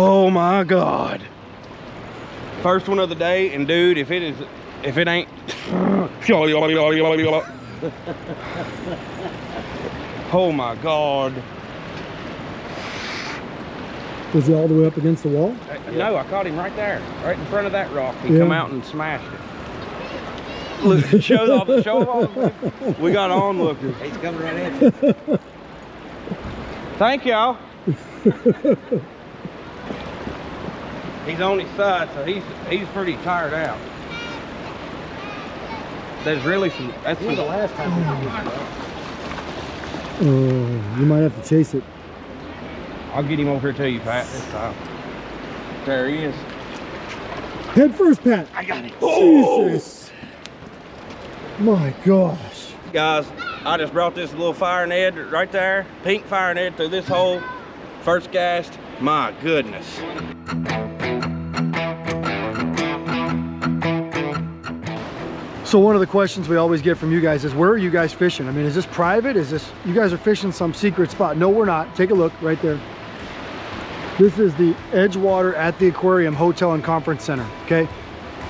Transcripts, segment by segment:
Oh my God. First one of the day, and dude, if it ain't oh my God. Was he all the way up against the wall? No, I caught him right there, right in front of that rock. He come out and smashed it. Look, show off. We got onlookers. He's coming right at you. Thank y'all. He's on his side, so he's pretty tired out. There's really some. That's the last time we did this. Oh, you might have to chase it. I'll get him over here to you, Pat, this time. There he is. Head first, Pat. I got him. Jesus. My gosh. Guys, I just brought this little fire Ned right there. Pink fire Ned through this hole. First cast. My goodness. So one of the questions we always get from you guys is, where are you guys fishing? I mean, is this private? Is this, you guys are fishing some secret spot? No, we're not. Take a look right there. This is the Edgewater at the Aquarium Hotel and Conference Center, okay?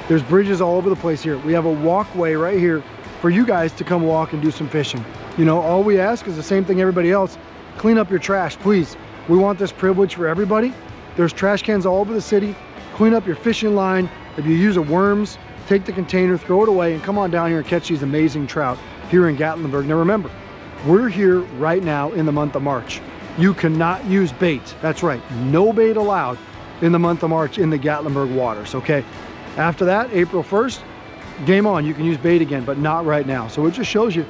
There's bridges all over the place here. We have a walkway right here for you guys to come walk and do some fishing. You know, all we ask is the same thing everybody else. Clean up your trash, please. We want this privilege for everybody. There's trash cans all over the city. Clean up your fishing line. If you use a worms, take the container, throw it away, and come on down here and catch these amazing trout here in Gatlinburg. Now remember, we're here right now in the month of March. You cannot use bait. That's right, no bait allowed in the month of March in the Gatlinburg waters, okay? After that, April 1st, game on, you can use bait again, but not right now. So it just shows you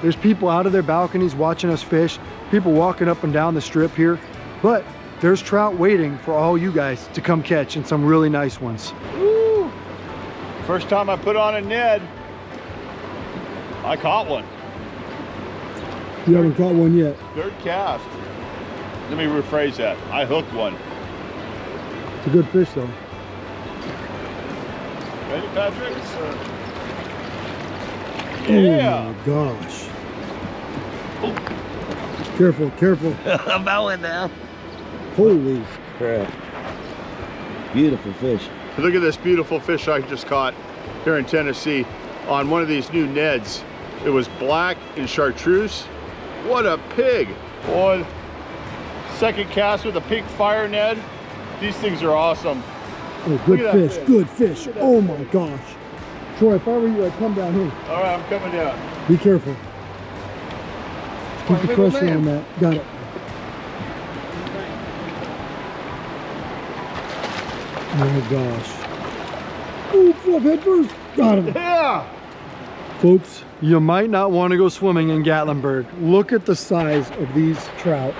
there's people out of their balconies watching us fish, people walking up and down the strip here, but there's trout waiting for all you guys to come catch, and some really nice ones. Woo. First time I put on a Ned, I caught one. You haven't caught one yet. Third cast. Let me rephrase that. I hooked one. It's a good fish though. Ready, Patrick? Yeah. Oh my gosh. Careful, careful. I'm bowing now. Holy crap. Beautiful fish. Look at this beautiful fish I just caught here in Tennessee on one of these new Neds. It was black and chartreuse. What a pig. Boy, second cast with a pink fire Ned. These things are awesome. Oh, good fish, good fish. Oh my gosh. Troy, if I were you, I'd come down here. All right, I'm coming down. Be careful. Keep the pressure on that. Got it. Oh gosh. Oh, flip head first. Got him. Yeah. Folks, you might not want to go swimming in Gatlinburg. Look at the size of these trout.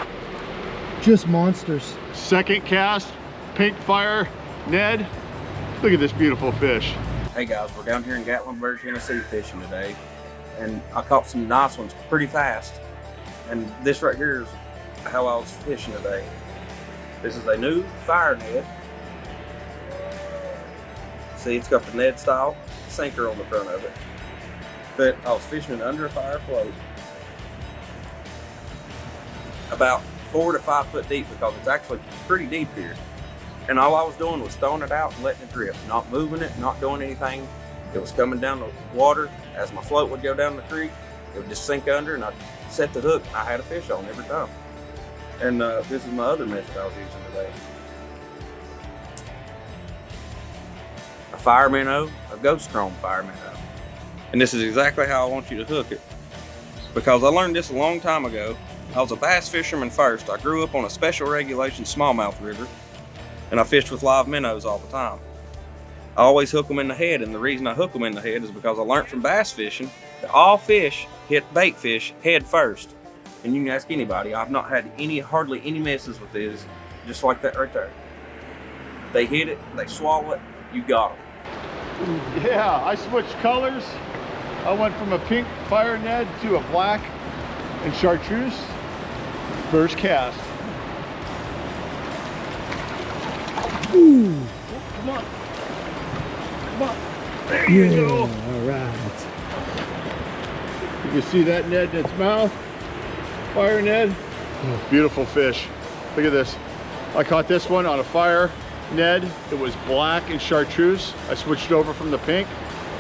Just monsters. Second cast, pink fire Ned. Look at this beautiful fish. Hey guys, we're down here in Gatlinburg, Tennessee fishing today, and I caught some nice ones pretty fast. And this right here is how I was fishing today. This is a new fire Ned. See, it's got the Ned style sinker on the front of it. But I was fishing it under a fire float, about 4 to 5 foot deep, because it's actually pretty deep here. And all I was doing was throwing it out and letting it drift, not moving it, not doing anything. It was coming down the water. As my float would go down the creek, it would just sink under, and I'd set the hook, and I had a fish on every time. And this is my other method I was using today. A fire minnow, a ghost chrome fire minnow. And this is exactly how I want you to hook it. Because I learned this a long time ago. I was a bass fisherman first. I grew up on a special regulation smallmouth river, and I fished with live minnows all the time. I always hook them in the head, and the reason I hook them in the head is because I learned from bass fishing that all fish hit bait fish head first. And you can ask anybody, I've not had hardly any misses with this, just like that right there. They hit it, they swallow it, you got them. Yeah, I switched colors. I went from a pink fire Ned to a black and chartreuse. First cast. Ooh. Come on. Come on. There you go. All right. You can see that Ned in its mouth. Fire Ned. Beautiful fish. Look at this. I caught this one on a fire Ned. It was black and chartreuse. I switched over from the pink.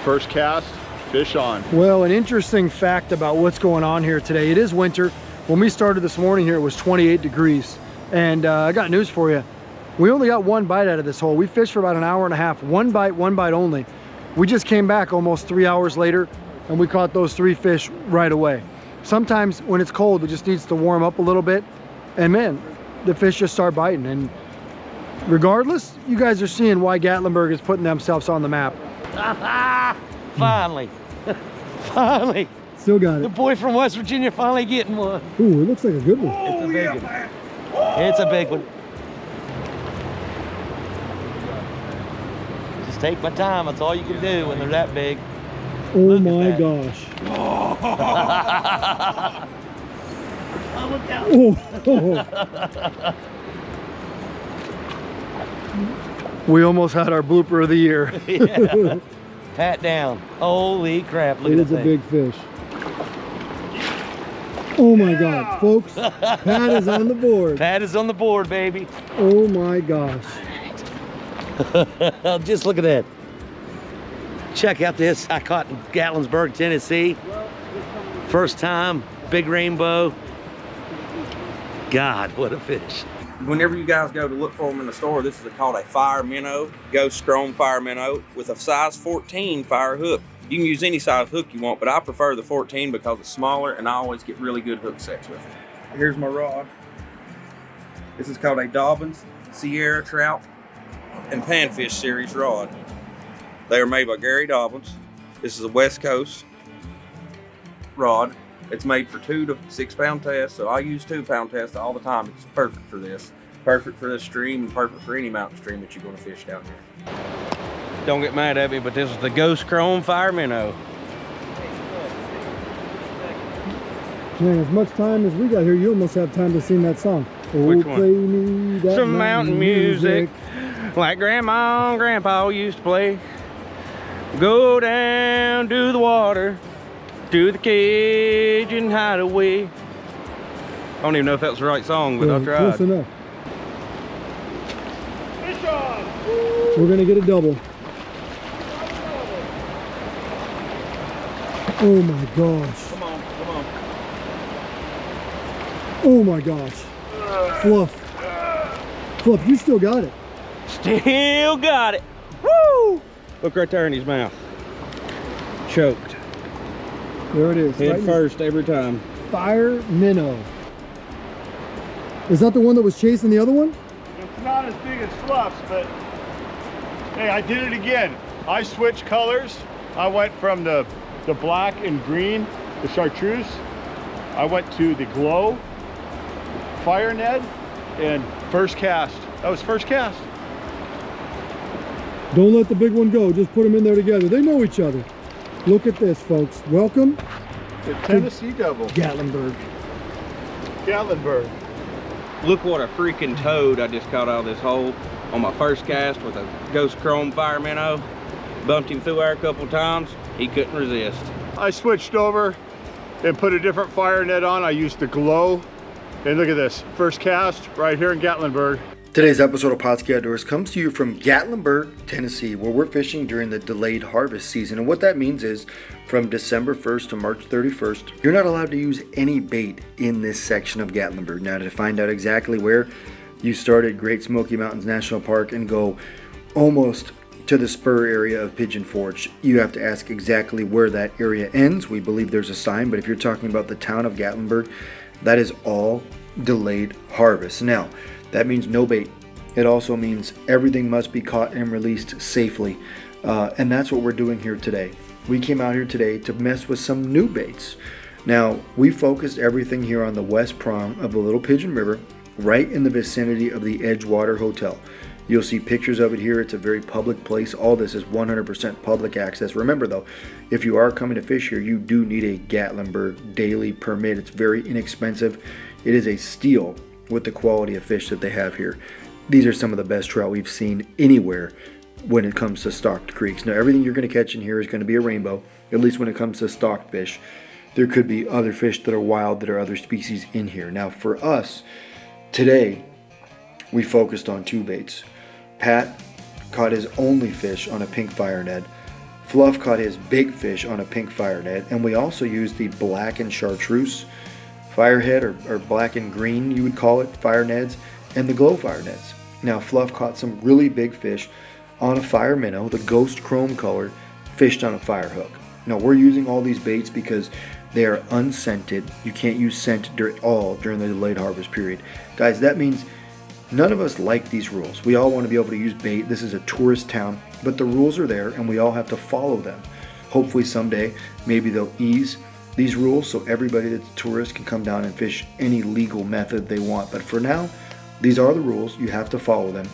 First cast, fish on. Well, an interesting fact about what's going on here today. It is winter. When we started this morning here, it was 28 degrees. And I got news for you. We only got one bite out of this hole. We fished for about an hour and a half. One bite only. We just came back almost 3 hours later and we caught those 3 fish right away. Sometimes when it's cold, it just needs to warm up a little bit. And man, the fish just start biting. And regardless, you guys are seeing why Gatlinburg is putting themselves on the map. Finally. Finally. Still got The it. boy from West Virginia finally getting one. Ooh, it looks like a good one. It's a big one. It's a big one. Just take my time. That's all you can do when they're that big. Oh Look at my that. gosh. Oh, look out. Oh. We almost had our blooper of the year. Yeah. Pat down. Holy crap. Look It at is that a thing. big fish. Oh my God, folks. Pat is on the board. Pat is on the board, baby. Oh my gosh. Just look at that. Check out this. I caught in Gatlinburg, Tennessee. First time, big rainbow. God, what a fish. Whenever you guys go to look for them in the store, this is called a fire minnow, ghost chrome fire minnow with a size 14 fire hook. You can use any size hook you want, but I prefer the 14 because it's smaller and I always get really good hook sets with it. Here's my rod. This is called a Dobbins Sierra Trout and Panfish series rod. They are made by Gary Dobbins. This is a West Coast rod. It's made for 2 to 6 pound tests, so I use 2 pound tests all the time. It's perfect for this. Perfect for this stream and perfect for any mountain stream that you're going to fish down here. Don't get mad at me, but this is the Ghost Chrome Fire Minnow. Man, as much time as we got here, you almost have time to sing that song. Oh, Which one? play me that Some mountain music like Grandma and Grandpa used to play. Go down to the water, to the Cajun hideaway. I don't even know if that was the right song, but Yeah, I tried. close enough. Fish on! We're gonna get a double. Oh my gosh. Come on, come on. Oh my gosh. Fluff. Fluff, you still got it. Still got it. Woo! Look right there in his mouth. Choked. There it is. Head right in first every time. the fire minnow. Is that the one that was chasing the other one? It's not as big as Fluff's, but hey, I did it again. I switched colors. I went from the black and green, the chartreuse. I went to the glow fire Ned, and first cast. That was first cast. Don't let the big one go. Just put them in there together. They know each other. Look at this, folks. Welcome, The Tennessee double. Gatlinburg. Gatlinburg. Look what a freaking toad I just caught out of this hole on my first cast with a Ghost Chrome Fire Minnow. Bumped him through there a couple times. He couldn't resist. I switched over and put a different fire net on. I used the glow. And look at this, first cast right here in Gatlinburg. Today's episode of Pautzke Outdoors comes to you from Gatlinburg, Tennessee, where we're fishing during the delayed harvest season. And what that means is from December 1st to March 31st, you're not allowed to use any bait in this section of Gatlinburg. Now, to find out exactly where, you start at Great Smoky Mountains National Park and go almost to the spur area of Pigeon Forge. You have to ask exactly where that area ends. We believe there's a sign, but if you're talking about the town of Gatlinburg, that is all delayed harvest. Now, that means no bait. It also means everything must be caught and released safely. And that's what we're doing here today. We came out here today to mess with some new baits. Now, we focused everything here on the west prong of the Little Pigeon River, right in the vicinity of the Edgewater Hotel. You'll see pictures of it here. It's a very public place. All this is 100% public access. Remember though, if you are coming to fish here, you do need a Gatlinburg daily permit. It's very inexpensive. It is a steal with the quality of fish that they have here. These are some of the best trout we've seen anywhere when it comes to stocked creeks. Now, everything you're going to catch in here is going to be a rainbow, at least when it comes to stocked fish. There could be other fish that are wild, that are other species in here. Now, for us, today, we focused on 2 baits. Pat caught his only fish on a pink fire Ned. Fluff caught his big fish on a pink fire Ned, and we also used the black and chartreuse firehead, or black and green you would call it, fire Neds, and the glow fire Neds. Now Fluff caught some really big fish on a fire minnow, the ghost chrome color, fished on a fire hook. Now we're using all these baits because they are unscented. You can't use scent at all during the delayed harvest period. Guys, that means none of us like these rules. We all want to be able to use bait. This is a tourist town, but the rules are there and we all have to follow them. Hopefully someday, maybe they'll ease these rules so everybody that's a tourist can come down and fish any legal method they want. But for now, these are the rules. You have to follow them.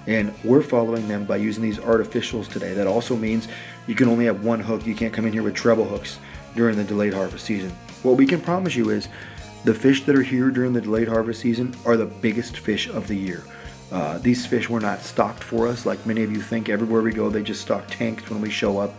And we're following them by using these artificials today. That also means you can only have 1 hook. You can't come in here with treble hooks during the delayed harvest season. What we can promise you is the fish that are here during the delayed harvest season are the biggest fish of the year. These fish were not stocked for us like many of you think. Everywhere we go, they just stock tanks when we show up.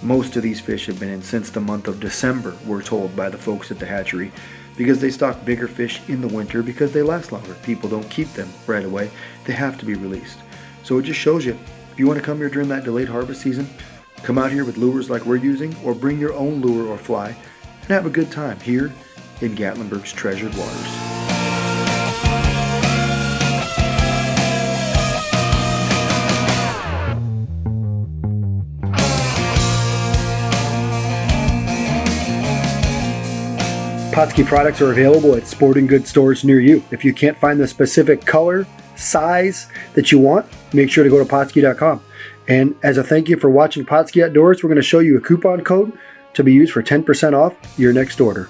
Most of these fish have been in since the month of December, we're told by the folks at the hatchery, because they stock bigger fish in the winter because they last longer. People don't keep them right away. They have to be released. So it just shows you, if you want to come here during that delayed harvest season, come out here with lures like we're using, or bring your own lure or fly and have a good time here in Gatlinburg's treasured waters. Pautzke products are available at sporting goods stores near you. If you can't find the specific color, size that you want, make sure to go to Pautzke.com. And as a thank you for watching Pautzke Outdoors, we're going to show you a coupon code to be used for 10% off your next order.